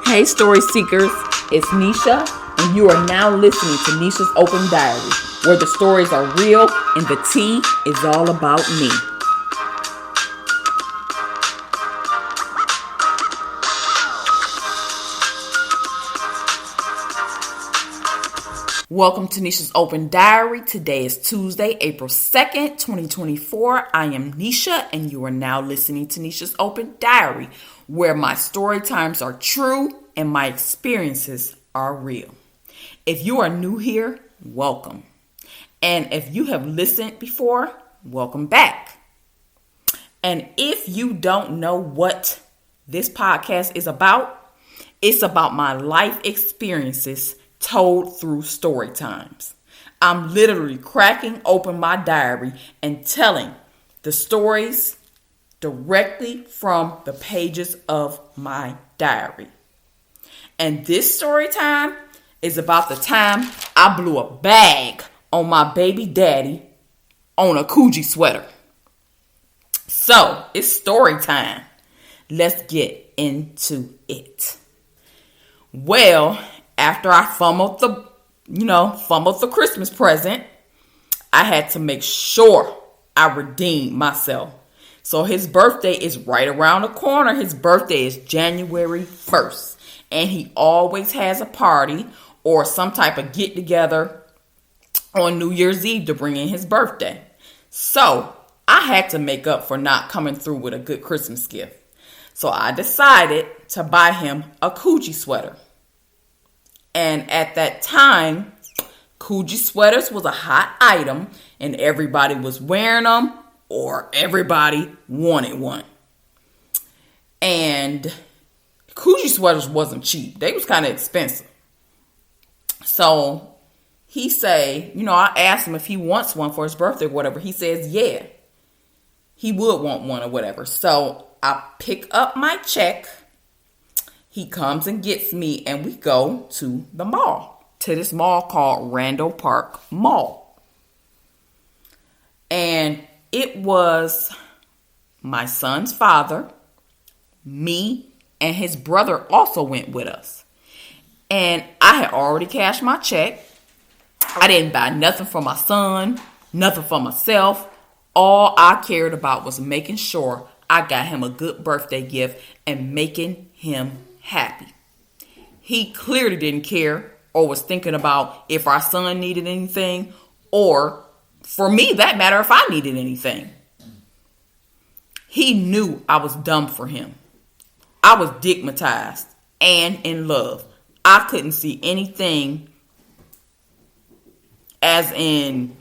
Hey, story seekers, it's Nisha, and you are now listening to Nisha's Open Diary, where the stories are real and the tea is all about me. Welcome to Nisha's Open Diary. Today is Tuesday, April 2nd, 2024. I am Nisha, and you are now listening to Nisha's Open Diary, where my story times are true and my experiences are real. If you are new here, welcome. And if you have listened before, welcome back. And if you don't know what this podcast is about, it's about my life experiences told through story times. I'm literally cracking open my diary and telling the stories directly from the pages of my diary. And this story time is about the time I blew a bag on my baby daddy on a Coogi sweater. So, it's story time. Let's get into it. Well, after I fumbled the Christmas present, I had to make sure I redeemed myself. So his birthday is right around the corner. His birthday is January 1st. And he always has a party or some type of get-together on New Year's Eve to bring in his birthday. So I had to make up for not coming through with a good Christmas gift. So I decided to buy him a Coogi sweater. And at that time, Coogi sweaters was a hot item and everybody was wearing them or everybody wanted one. And Coogi sweaters wasn't cheap. They was kind of expensive. So he say, I asked him if he wants one for his birthday or whatever. He says, yeah, he would want one or whatever. So I pick up my check. He comes and gets me, and we go to the mall, to this mall called Randall Park Mall. And it was my son's father, me, and his brother also went with us. And I had already cashed my check. I didn't buy nothing for my son, nothing for myself. All I cared about was making sure I got him a good birthday gift and making him happy. He clearly didn't care or was thinking about if our son needed anything or, for me, that matter, if I needed anything. He knew I was dumb for him. I was digmatized and in love. I couldn't see anything as in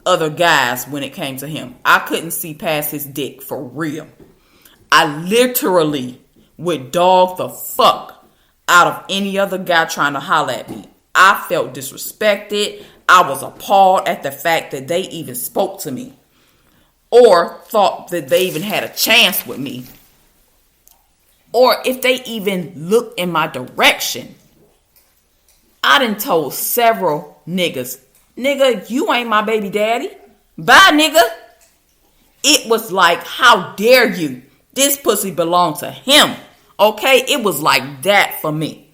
other guys when it came to him. I couldn't see past his dick for real. I literally would dog the fuck out of any other guy trying to holler at me. I felt disrespected. I was appalled at the fact that they even spoke to me or thought that they even had a chance with me or if they even looked in my direction. I done told several niggas, nigga, you ain't my baby daddy. Bye, nigga. It was like, how dare you? This pussy belonged to him. Okay? It was like that for me.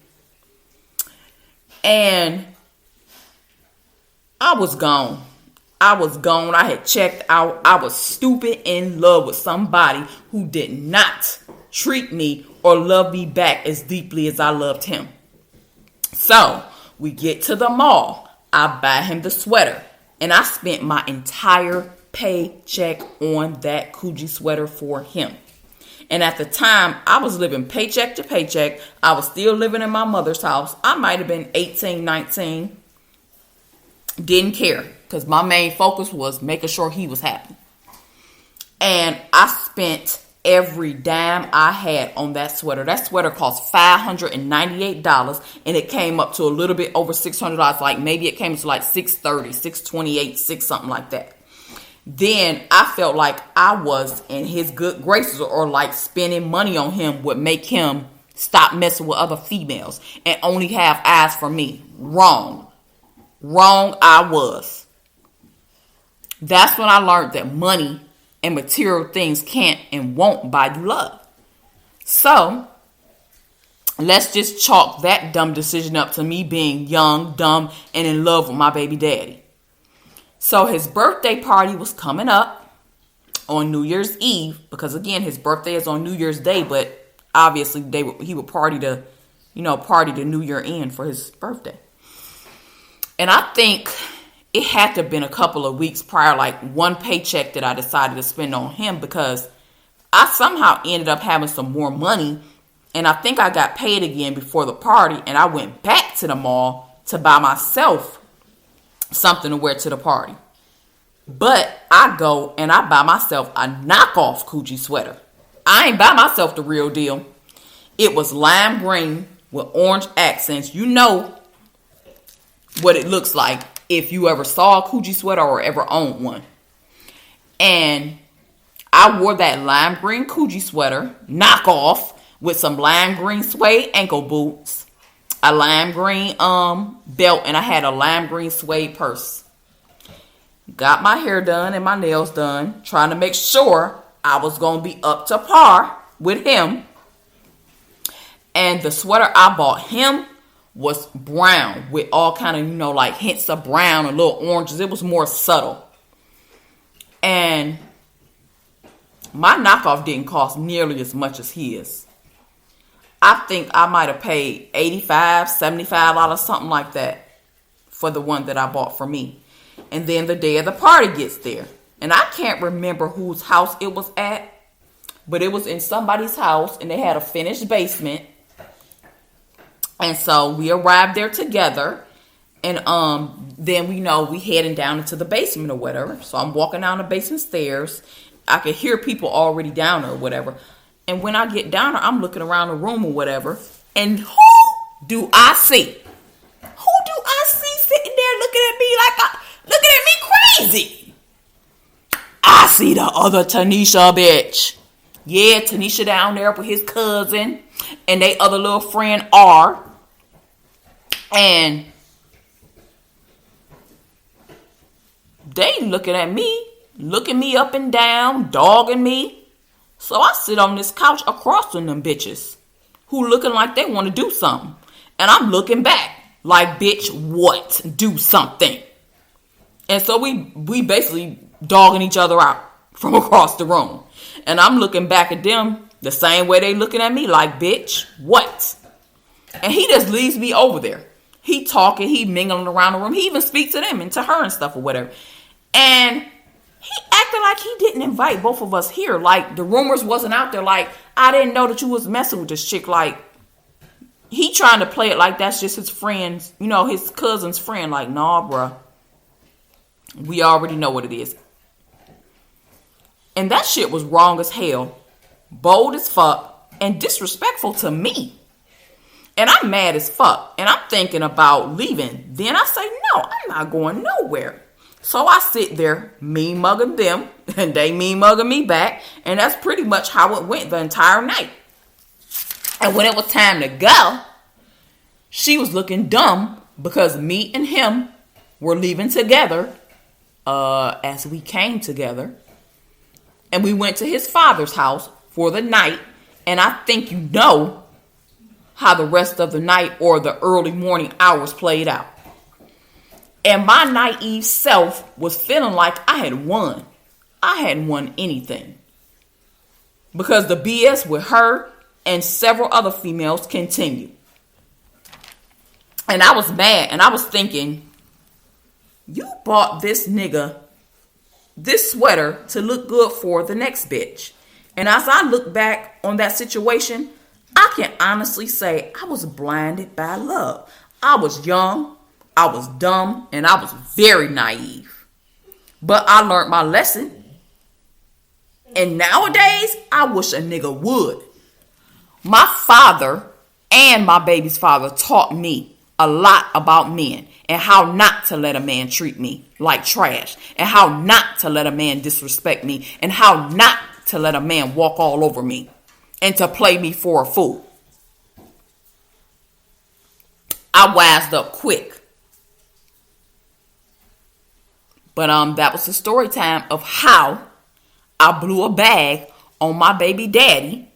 And I was gone. I had checked out. I was stupid in love with somebody who did not treat me or love me back as deeply as I loved him. So, we get to the mall. I buy him the sweater. And I spent my entire paycheck on that Coogi sweater for him. And at the time, I was living paycheck to paycheck. I was still living in my mother's house. I might have been 18, 19. Didn't care. Because my main focus was making sure he was happy. And I spent every dime I had on that sweater. That sweater cost $598. And it came up to a little bit over $600. Like maybe it came to like $630, $628, $6 something like that. Then I felt like I was in his good graces or like spending money on him would make him stop messing with other females and only have eyes for me. Wrong I was. That's when I learned that money and material things can't and won't buy you love. So let's just chalk that dumb decision up to me being young, dumb, and in love with my baby daddy. So his birthday party was coming up on New Year's Eve, because again, his birthday is on New Year's Day, but obviously he would party the New Year end for his birthday. And I think it had to have been a couple of weeks prior, like one paycheck that I decided to spend on him, because I somehow ended up having some more money. And I think I got paid again before the party. And I went back to the mall to buy myself something to wear to the party. But I go and I buy myself a knockoff Coogi sweater. I ain't buy myself the real deal. It was lime green with orange accents. You know what it looks like if you ever saw a Coogi sweater or ever owned one. And I wore that lime green Coogi sweater, knockoff, with some lime green suede ankle boots, a lime green belt, and I had a lime green suede purse. Got my hair done and my nails done, trying to make sure I was going to be up to par with him. And the sweater I bought him was brown with all kind of, like hints of brown and little oranges. It was more subtle. And my knockoff didn't cost nearly as much as his. I think I might have paid $85, $75, something like that for the one that I bought for me. And then the day of the party gets there. And I can't remember whose house it was at, but it was in somebody's house and they had a finished basement. And so we arrived there together. And then we heading down into the basement or whatever. So I'm walking down the basement stairs. I could hear people already down there or whatever. And when I get down there, I'm looking around the room or whatever. And who do I see? Who do I see sitting there looking at me crazy? I see the other Tanisha bitch. Yeah, Tanisha down there with his cousin and they other little friend R. And they looking me up and down, dogging me. So I sit on this couch across from them bitches who looking like they want to do something. And I'm looking back like, bitch, what? Do something. And so we basically dogging each other out from across the room. And I'm looking back at them the same way they looking at me like, bitch, what? And he just leaves me over there. He talking, he mingling around the room. He even speaks to them and to her and stuff or whatever. And he acting like he didn't invite both of us here. Like, the rumors wasn't out there. Like, I didn't know that you was messing with this chick. Like, he trying to play it like that's just his friend's, his cousin's friend. Like, nah, bruh. We already know what it is. And that shit was wrong as hell. Bold as fuck. And disrespectful to me. And I'm mad as fuck. And I'm thinking about leaving. Then I say, no, I'm not going nowhere. So I sit there, mean mugging them, and they mean mugging me back. And that's pretty much how it went the entire night. And when it was time to go, she was looking dumb because me and him were leaving together as we came together. And we went to his father's house for the night. And I think you know how the rest of the night or the early morning hours played out. And my naive self was feeling like I had won. I hadn't won anything. Because the BS with her and several other females continued. And I was mad. And I was thinking, you bought this nigga this sweater to look good for the next bitch. And as I look back on that situation, I can honestly say I was blinded by love. I was young. I was dumb and I was very naive. But I learned my lesson. And nowadays, I wish a nigga would. My father and my baby's father taught me a lot about men and how not to let a man treat me like trash and how not to let a man disrespect me and how not to let a man walk all over me and to play me for a fool. I wised up quick. But that was the story time of how I blew a bag on my baby daddy,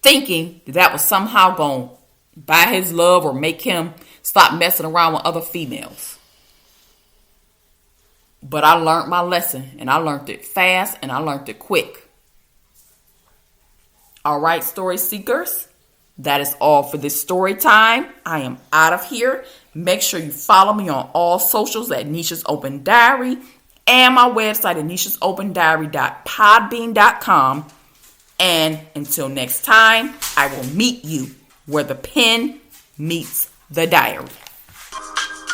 thinking that was somehow going to buy his love or make him stop messing around with other females. But I learned my lesson, and I learned it fast, and I learned it quick. All right, story seekers, that is all for this story time. I am out of here. Make sure you follow me on all socials at Nisha's Open Diary and my website at nishasOpenDiary.podbean.com. And until next time, I will meet you where the pen meets the diary.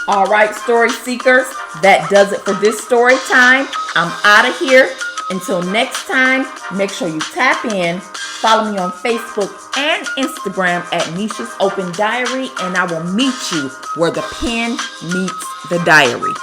All right, story seekers, that does it for this story time. I'm out of here. Until next time, make sure you tap in. Follow me on Facebook and Instagram at Nisha's Open Diary, and I will meet you where the pen meets the diary.